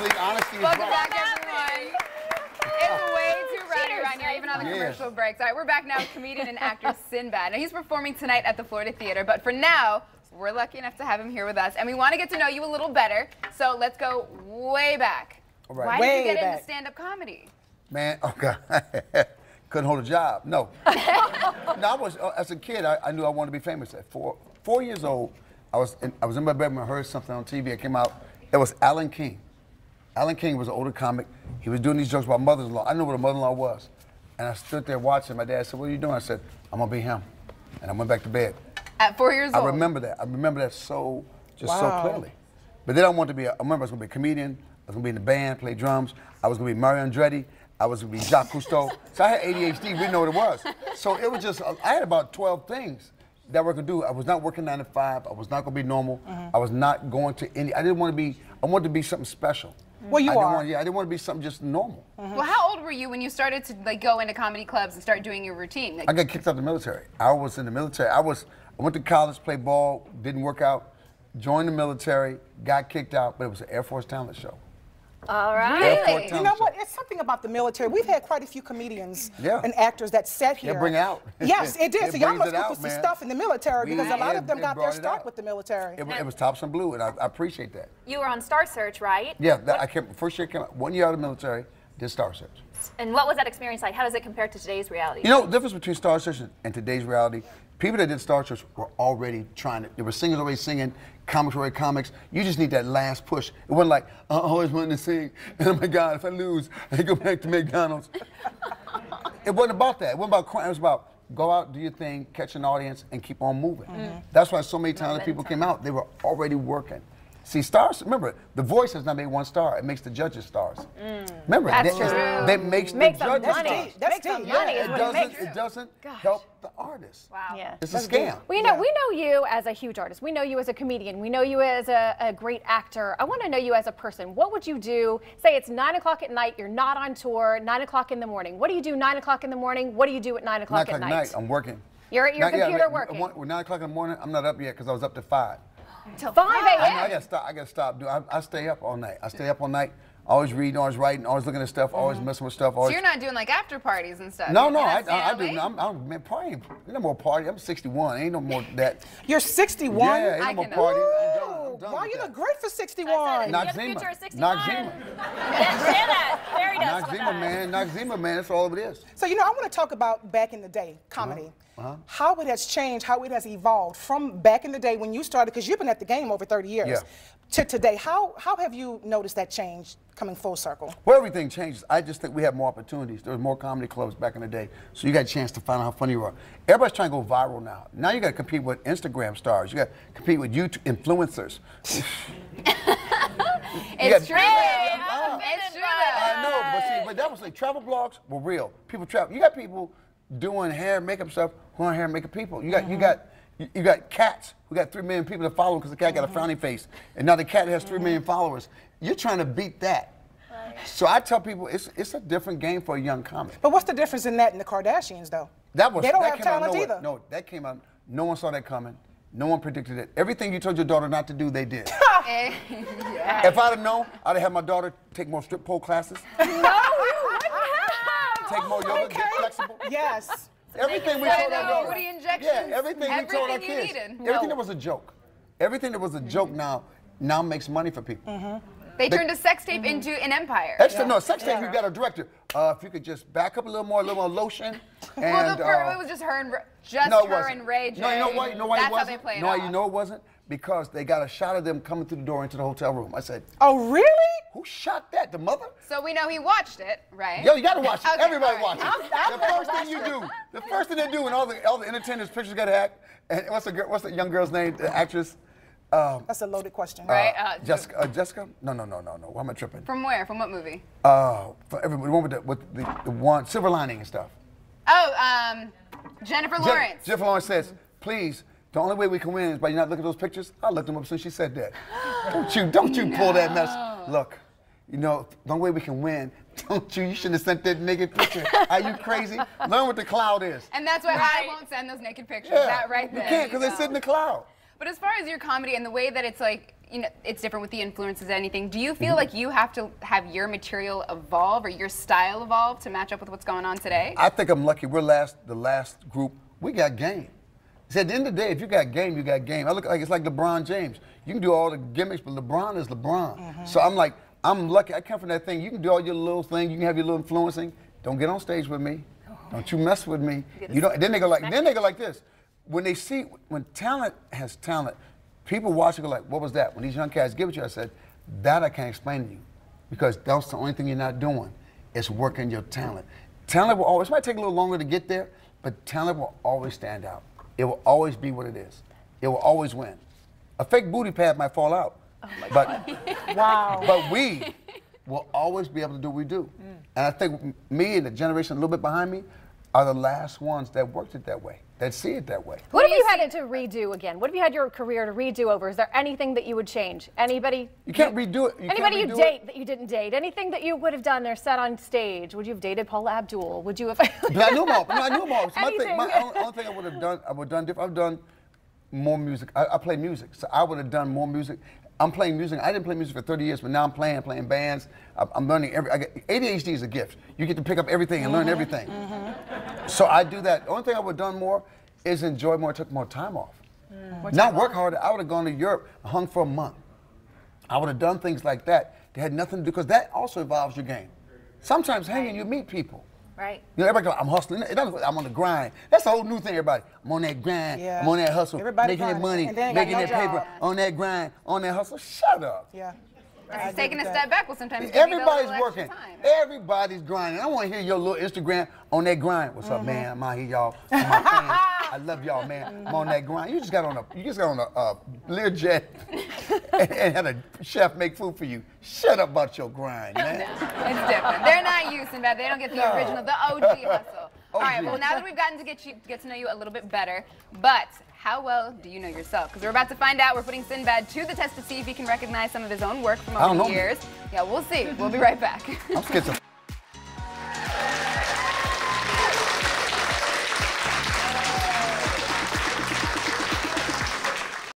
believe honesty is Welcome right. back, everyone. It's way too rowdy around here, even on the commercial breaks. All right, we're back now with comedian and actor Sinbad. Now, he's performing tonight at the Florida Theater, but for now, we're lucky enough to have him here with us, and we want to get to know you a little better, so let's go way back. All right. Why did you get into stand-up comedy? Man, oh God, couldn't hold a job. No. No, I was, as a kid, I knew I wanted to be famous. At 4 years old, I was in my bedroom, I heard something on TV, it came out, it was Alan King. Alan King was an older comic. He was doing these jokes about mother-in-law. I didn't know what a mother-in-law was. And I stood there watching. My dad said, "What are you doing?" I said, "I'm gonna be him." And I went back to bed. At 4 years old? I remember that. I remember that so clearly. But then I wanted to be, I remember I was gonna be a comedian. I was gonna be in the band, play drums. I was gonna be Mario Andretti. I was gonna be Jacques Cousteau. So I had ADHD, we didn't know what it was. So it was just, I had about 12 things that we could do. I was not working 9 to 5. I was not gonna be normal. I was not going to any, I didn't want to be, I wanted to be something special. Well, you are. I didn't want to be something just normal. Well, how old were you when you started to go into comedy clubs and start doing your routine? I got kicked out of the military. I was in the military. I went to college, played ball, didn't work out, joined the military, got kicked out, but it was an Air Force talent show. All right. Really? You know what? It's something about the military. We've had quite a few comedians and actors that sat here. They bring it out. Yes, it did. So y'all must go through some man. stuff in the military because a lot of them got their start with the military. It was Thompson Blue, and I appreciate that. You were on Star Search, right? Yeah, first year I came out, 1 year out of the military, did Star Search. And what was that experience like? How does it compare to today's reality? You know, the difference between Star Search and today's reality, people that did Star Search were already trying it. There were singers already singing, comics were already comics. You just need that last push. It wasn't like, I always wanted to sing, and oh my God, if I lose, I go back to McDonald's. It wasn't about that. It wasn't about crying. It was about go out, do your thing, catch an audience, and keep on moving. That's why so many talented people came out. They were already working. See, stars, remember, The Voice has not made one star. It makes the judges stars. Remember, that makes the judges stars. That's deep. It doesn't help the artist. Wow. Yeah. It's a scam. Well, you know, we know you as a huge artist. We know you as a comedian. We know you as a great actor. I want to know you as a person. What would you do? Say it's 9 o'clock at night. You're not on tour. 9 o'clock in the morning. What do you do 9 o'clock in the morning? What do you do at 9 o'clock at night? I'm working. You're at your computer working. 9 o'clock in the morning, I'm not up yet because I was up to 5. Till 5 a.m. I gotta stop. I stay up all night. I stay up all night. Always reading, always writing, always looking at stuff, always messing with stuff. So you're not doing like after parties and stuff? No, I do. I'm man, partying. Ain't no more party. I'm 61. Ain't no more that. You're 61? Yeah, ain't no more party. I'm done. Wow, you look great for 61. Noxzema. Noxzema, man. That's all it is. So, you know, I want to talk about back in the day, comedy. How it has changed, how it has evolved from back in the day when you started, because you've been at the game over 30 years, to today. How have you noticed that change coming full circle? Well, everything changes. I just think we have more opportunities. There was more comedy clubs back in the day, so you got a chance to find out how funny you are. Everybody's trying to go viral now. Now you got to compete with Instagram stars. You got to compete with YouTube influencers. It's true. I know, but that was like travel blogs were real. People travel. You got people doing hair, makeup stuff who aren't hair and makeup people. You got cats who got 3 million people that follow because the cat got a frowny face, and now the cat has 3 million followers. You're trying to beat that. So I tell people it's a different game for a young comic. But what's the difference in that and the Kardashians, though? They don't have talent either. No, that came out. No one saw that coming. No one predicted it. Everything you told your daughter not to do, they did. If I'd have known, I'd have had my daughter take more strip pole classes. No, you wouldn't have. Take more yoga, get flexible. Yes. Everything we told our daughter. Booty injections. Yeah, everything we told our kids. Everything that was a joke. Everything that was a joke now makes money for people. They turned a sex tape into an empire. No, sex tape, you got a director. If you could just back up a little more lotion. And, well, it was just her and Ray J. No, you know why? You know why it That's wasn't? how they play it No, off. you know it wasn't? Because they got a shot of them coming through the door into the hotel room. I said, oh, really? Who shot that? The mother? So we know he watched it, right? Yo, you gotta watch it. Okay, Everybody right. watch it. The first thing you do, the first thing they do when all the entertainers' pictures get hacked, and what's the young girl's name, the actress? That's a loaded question. Right? Jessica? No. Why am I tripping? From where? From what movie? For everybody, the one with the one Silver Lining and stuff. Oh, Jennifer Lawrence. Jennifer Lawrence says, please, the only way we can win is by you not looking at those pictures. I looked them up since she said that. Don't you pull that mess. Look, you know, the only way we can win, you shouldn't have sent that naked picture. Are you crazy? Learn what the cloud is. And that's why I won't send those naked pictures. That right there. You can't, because they sit in the cloud. But as far as your comedy and the way that it's like, you know, it's different with the influences and anything. Do you feel like you have to have your material evolve or your style evolve to match up with what's going on today? I think I'm lucky. We're the last group. We got game. See, at the end of the day, if you got game, you got game. I look like it's like LeBron James. You can do all the gimmicks, but LeBron is LeBron. So I'm like, I'm lucky. I come from that thing. You can do all your little thing. You can have your little influencing. Don't get on stage with me. Don't you mess with me. You don't. Then they go like this. When talent has talent, people watch and go like, what was that? When these young cats give it to you, I said, that I can't explain to you, because that's the only thing you're not doing. It's working your talent. Talent will always, it might take a little longer to get there, but talent will always stand out. It will always be what it is. It will always win. A fake booty pad might fall out, but we will always be able to do what we do. And I think me and the generation a little bit behind me are the last ones that worked it that way, that see it that way. What if you had it to redo again? What if you had your career to redo over? Is there anything that you would change? Anybody? You can't redo it. Anybody you date that you didn't date? Anything that you would have done or said on stage? Would you have dated Paula Abdul? Would you have? But I knew them all. I knew them all. So Anything. my only thing I would have done different. I've done more music. I play music, so I would have done more music. I'm playing music. I didn't play music for 30 years, but now I'm playing bands. I'm learning ADHD is a gift. You get to pick up everything and learn everything. So I do that. The only thing I would have done more is enjoy more, took more time off. Not work harder. I would have gone to Europe, hung for a month. I would have done things like that. They had nothing to do, because that also involves your game. Sometimes hanging, you meet people. Right. You know, everybody goes, I'm hustling. I'm on the grind. That's the whole new thing, everybody. I'm on that grind. Yeah. I'm on that hustle. Everybody making that money, grinding. making that paper. On that grind, on that hustle. Shut up. Yeah. It's taking a step back will sometimes give Everybody's you the little working. extra time. Everybody's grinding. I want to hear your little Instagram on that grind. What's up, man? I'm out here, y'all. My fans. I love y'all, man. I'm on that grind. You just got on a Learjet and had a chef make food for you. Shut up about your grind, man. It's different. They're not you, Sinbad. They don't get the original, the OG hustle. All right, well, now that we've gotten to get to know you a little bit better, but how well do you know yourself? Because we're about to find out. We're putting Sinbad to the test to see if he can recognize some of his own work from over the years. Yeah, we'll see. We'll be right back. I'm schizophrenic.